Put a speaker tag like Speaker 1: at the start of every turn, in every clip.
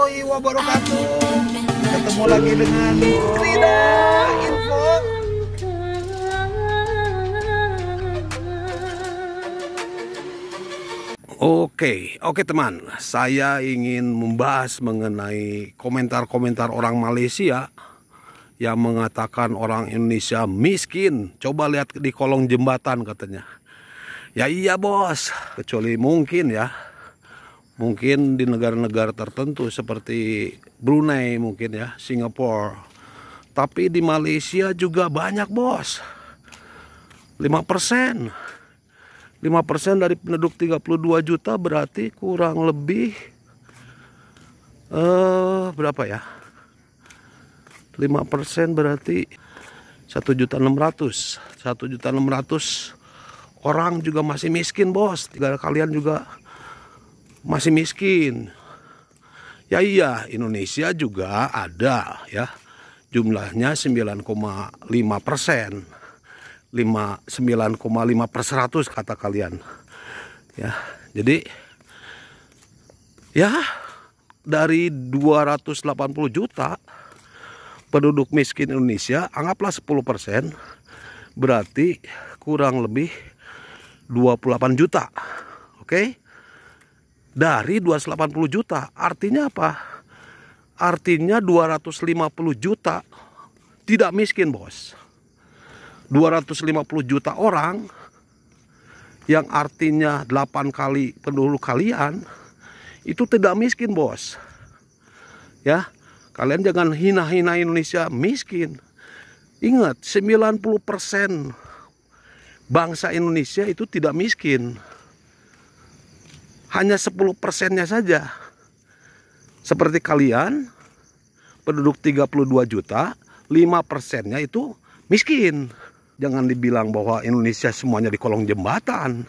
Speaker 1: warahmatullahi wabarakatuh. Ketemu lagi dengan Rida Info. Oke teman, saya ingin membahas mengenai komentar-komentar orang Malaysia yang mengatakan orang Indonesia miskin. Coba lihat di kolong jembatan katanya. Ya iya bos, kecuali mungkin ya. Mungkin di negara-negara tertentu seperti Brunei mungkin ya, Singapura. Tapi di Malaysia juga banyak bos. 5%. 5% dari penduduk 32 juta berarti kurang lebih berapa ya? 5% berarti 1.600.000. 1.600.000 orang juga masih miskin bos. Negara kalian juga masih miskin. Ya iya, Indonesia juga ada ya. Jumlahnya 9,5%. 9,5/100 kata kalian. Ya, jadi ya dari 280 juta penduduk miskin Indonesia, anggaplah 10%, berarti kurang lebih 28 juta. Oke? Dari 280 juta, artinya apa? Artinya 250 juta tidak miskin, bos. 250 juta orang, yang artinya 8 kali penduduk kalian, itu tidak miskin, bos. Ya, kalian jangan hina-hina Indonesia miskin. Ingat, 90% bangsa Indonesia itu tidak miskin. Hanya 10%-nya saja. Seperti kalian, penduduk 32 juta, 5%-nya itu miskin. Jangan dibilang bahwa Indonesia semuanya di kolong jembatan.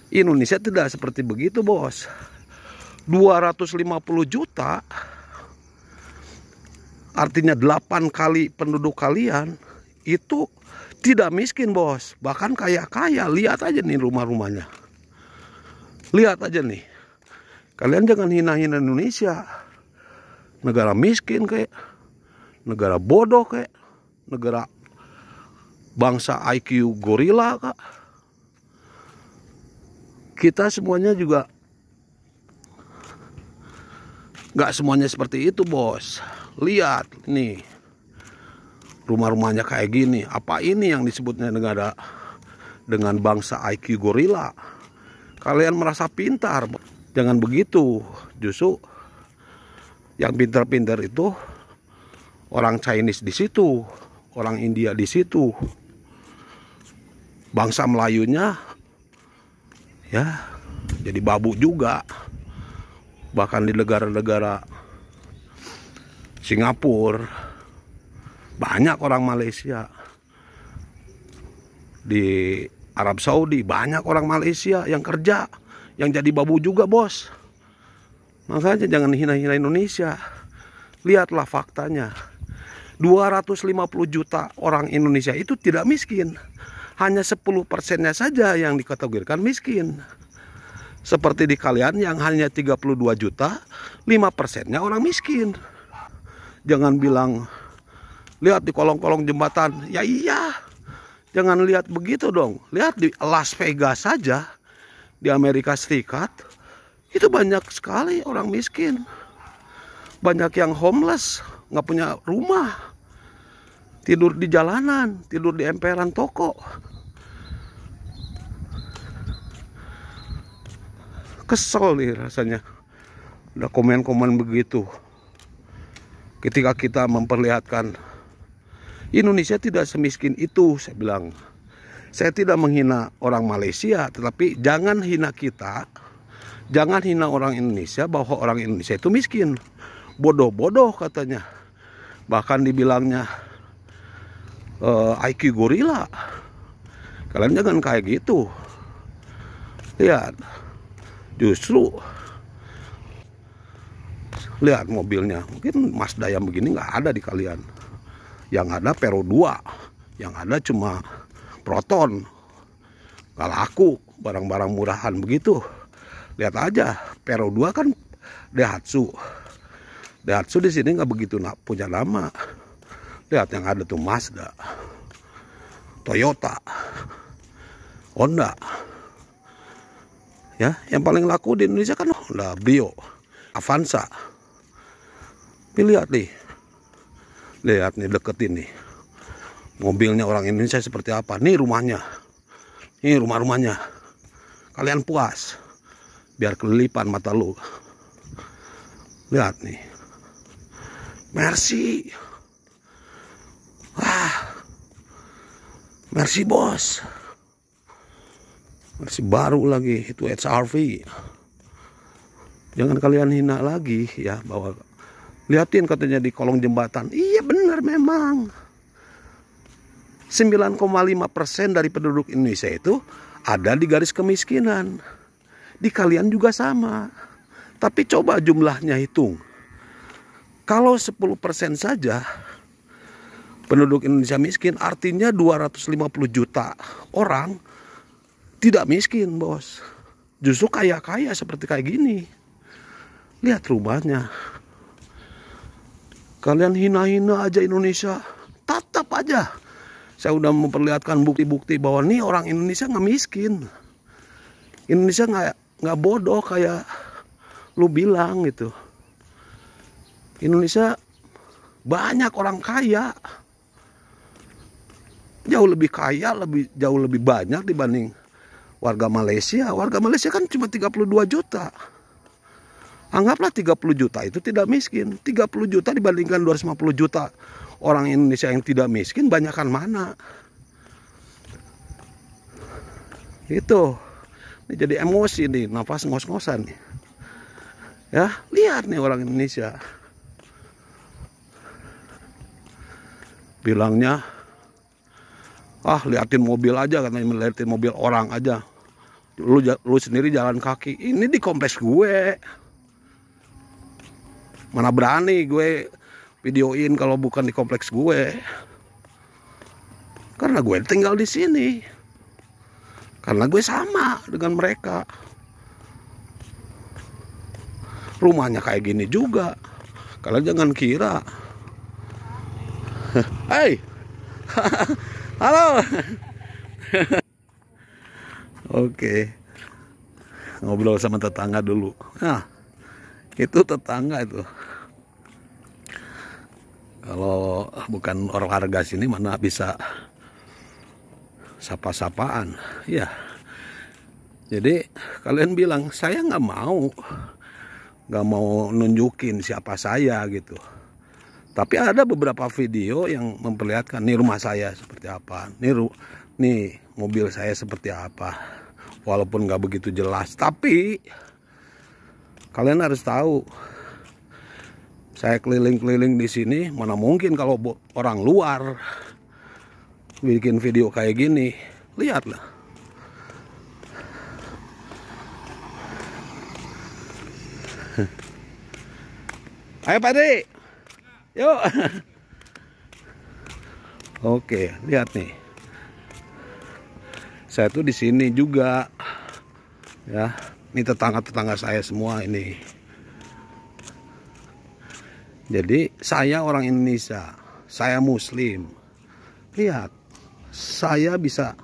Speaker 1: Indonesia tidak seperti begitu, bos. 250 juta, artinya 8 kali penduduk kalian, itu tidak miskin, bos. Bahkan kaya-kaya. Lihat aja nih rumah-rumahnya. Lihat aja nih. Kalian jangan hina-hina Indonesia. Negara miskin kayak, negara bodoh kayak, negara bangsa IQ gorila kak. Kita semuanya juga nggak semuanya seperti itu, bos. Lihat nih, rumah-rumahnya kayak gini. Apa ini yang disebutnya negara dengan bangsa IQ gorila? Kalian merasa pintar? Jangan begitu. Justru yang pintar-pintar itu orang Chinese di situ, orang India di situ. Bangsa Melayunya ya jadi babu juga. Bahkan di negara-negara Singapura banyak orang Malaysia. Di Arab Saudi banyak orang Malaysia yang kerja, yang jadi babu juga, bos. Makanya jangan hina-hina Indonesia. Lihatlah faktanya. 250 juta orang Indonesia itu tidak miskin. Hanya 10%-nya saja yang dikategorikan miskin. Seperti di kalian yang hanya 32 juta, 5%-nya orang miskin. Jangan bilang, lihat di kolong-kolong jembatan. Ya iya, jangan lihat begitu dong. Lihat di Las Vegas saja, di Amerika Serikat, itu banyak sekali orang miskin. Banyak yang homeless, nggak punya rumah. Tidur di jalanan, tidur di emperan toko. Kesel nih rasanya. Ada komen-komen begitu. Ketika kita memperlihatkan Indonesia tidak semiskin itu, saya bilang. Saya tidak menghina orang Malaysia, tetapi jangan hina kita. Jangan hina orang Indonesia bahwa orang Indonesia itu miskin. Bodoh-bodoh katanya. Bahkan dibilangnya IQ gorila. Kalian jangan kayak gitu. Lihat, justru lihat mobilnya. Mungkin Mazda yang begini nggak ada di kalian. Yang ada Peru 2, yang ada cuma Proton. Nggak laku, barang-barang murahan begitu. Lihat aja, Peru 2 kan Daihatsu. Daihatsu di sini nggak begitu punya nama. Lihat yang ada tuh Mazda, Toyota, Honda. Ya, yang paling laku di Indonesia kan Honda, Brio, Avanza. Lihat nih. Lihat nih, deketin nih. Mobilnya orang Indonesia seperti apa. Nih rumahnya. Ini rumah-rumahnya. Kalian puas. Biar kelilipan mata lu. Lihat nih. Mercy. Wah. Mercy bos. Mercy baru lagi. Itu HRV. Jangan kalian hina lagi ya. Bahwa lihatin katanya di kolong jembatan. Iya benar memang. 9,5% dari penduduk Indonesia itu ada di garis kemiskinan. Di kalian juga sama. Tapi coba jumlahnya hitung. Kalau 10% saja penduduk Indonesia miskin, artinya 250 juta orang tidak miskin, bos. Justru kaya-kaya seperti kayak gini. Lihat rumahnya. Kalian hina-hina aja Indonesia. Tatap aja. Saya udah memperlihatkan bukti-bukti bahwa nih orang Indonesia nggak miskin. Indonesia nggak bodoh kayak lu bilang gitu. Indonesia banyak orang kaya. Jauh lebih kaya, jauh lebih banyak dibanding warga Malaysia. Warga Malaysia kan cuma 32 juta. Anggaplah 30 juta itu tidak miskin. 30 juta dibandingkan 250 juta orang Indonesia yang tidak miskin, banyakkan mana? Itu. Ini jadi emosi nih, nafas ngos-ngosan nih. Ya, lihat nih orang Indonesia. Bilangnya, liatin mobil aja, katanya liatin mobil orang aja. Lu sendiri jalan kaki. Ini di kompleks gue. Mana berani gue videoin kalau bukan di kompleks gue. Karena gue tinggal di sini. Karena gue sama dengan mereka. Rumahnya kayak gini juga. Kalian jangan kira. Hai. Halo. Oke. Ngobrol sama tetangga dulu. Nah, itu tetangga itu. Kalau bukan orang warga sini mana bisa sapa-sapaan. Ya. Jadi kalian bilang saya nggak mau nunjukin siapa saya gitu. Tapi ada beberapa video yang memperlihatkan nih rumah saya seperti apa, nih mobil saya seperti apa. Walaupun nggak begitu jelas, tapi kalian harus tahu, saya keliling-keliling di sini, mana mungkin kalau orang luar bikin video kayak gini. Lihatlah. Ayo Pak Dri. Yuk. Oke, lihat nih. Saya tuh di sini juga. Ya, ini tetangga-tetangga saya semua ini. Jadi, saya orang Indonesia, saya Muslim. Lihat, saya bisa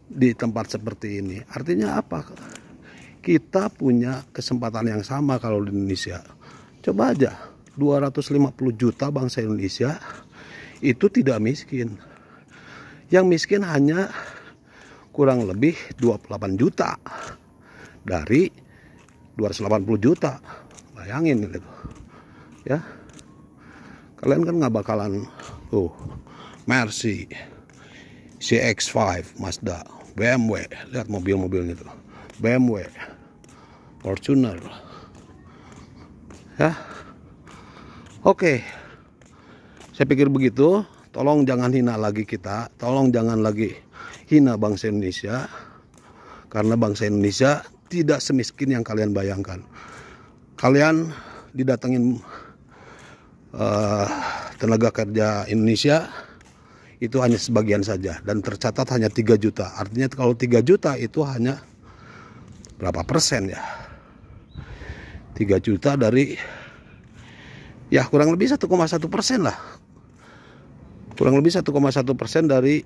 Speaker 1: di tempat seperti ini. Artinya apa? Kita punya kesempatan yang sama kalau di Indonesia. Coba aja. 250 juta bangsa Indonesia itu tidak miskin. Yang miskin hanya kurang lebih 28 juta dari 280 juta. Bayangin gitu. Ya. Kalian kan nggak bakalan Mercy, CX-5, Mazda, BMW. Lihat mobil-mobilnya tuh. BMW, Fortuner. Ya. Oke, saya pikir begitu. Tolong jangan hina lagi kita. Tolong jangan lagi hina bangsa Indonesia. Karena bangsa Indonesia tidak semiskin yang kalian bayangkan. Kalian didatengin tenaga kerja Indonesia itu hanya sebagian saja. Dan tercatat hanya 3 juta. Artinya kalau 3 juta itu hanya berapa persen ya? 3 juta dari, ya kurang lebih 1,1% lah. Kurang lebih 1,1% dari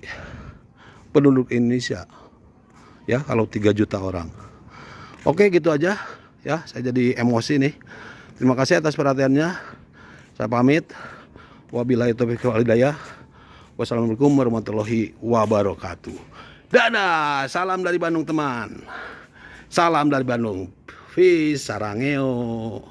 Speaker 1: penduduk Indonesia. Ya, kalau 3 juta orang. Oke, gitu aja. Ya, saya jadi emosi nih. Terima kasih atas perhatiannya. Saya pamit. Wabillahi taufiq wal hidayah. Wassalamualaikum warahmatullahi wabarakatuh. Dadah, salam dari Bandung teman. Salam dari Bandung. Peace, sarangeo.